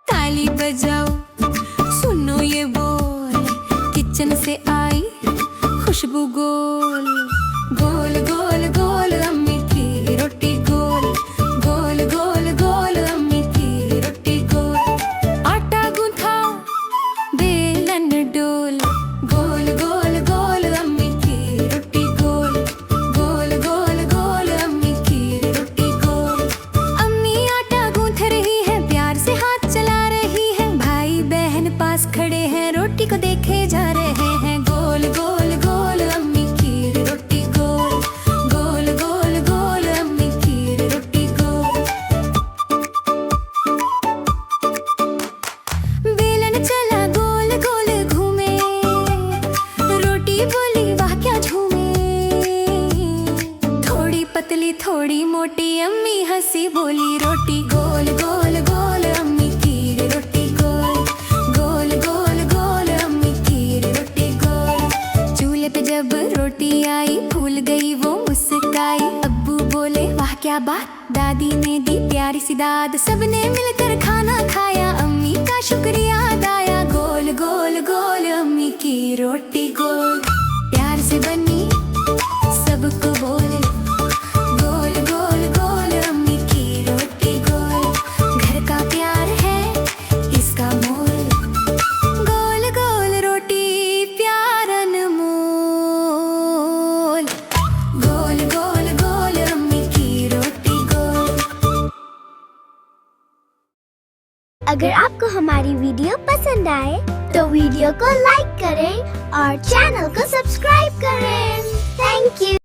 ताली बजाओ, सुनो ये बोल, किचन से आई खुशबू गोल गोल गोल गोल। अम्मी की रोटी गोल गोल गोल गोल। अम्मी की रोटी गोल। आटा गूंथा बेलन डोल गोल गोल गोल। अम्मी की रोटी गोल गोल गोल गोल। अम्मी की रोटी गोल। अम्मी आटा गूंथ रही है, प्यार से हाथ चला रही है। भाई बहन पास खड़े हैं, रोटी को देखे जा रहे हैं। गोल गोल गोल। अम्मी की रोटी गोल गोल गोल गोल। अम्मी की रोटी गोल। बेलन चला गोल गोल घूमे, रोटी बोली वाह क्या झूमे। थोड़ी पतली थोड़ी मोटी, अम्मी हंसी बोली रोटी गोल गोल गोल। अम्मी की रोटी गोल गोल गोल गोल। अम्मी की रोटी गोल। चूल्हे पे जब रोटी आई, फूल गई वो मुस्काई। अब्बू बोले वाह क्या बात, दादी ने दी प्यारी सी दाद। सबने मिलकर खाना खाया, अम्मी का शुक्रिया अदाया। गोल गोल गोल। अम्मी की रोटी गोल। प्यार से बनी सबको बोले गोल गोल गोल। अम्मी की रोटी गोल। घर का प्यार है इसका मोल। गोल गोल रोटी प्यार अनमोल। गोल गोल गोल। अम्मी की रोटी गोल। अगर आपको हमारी वीडियो पसंद आए तो वीडियो को लाइक करें और चैनल को सब्सक्राइब करें। Thank you.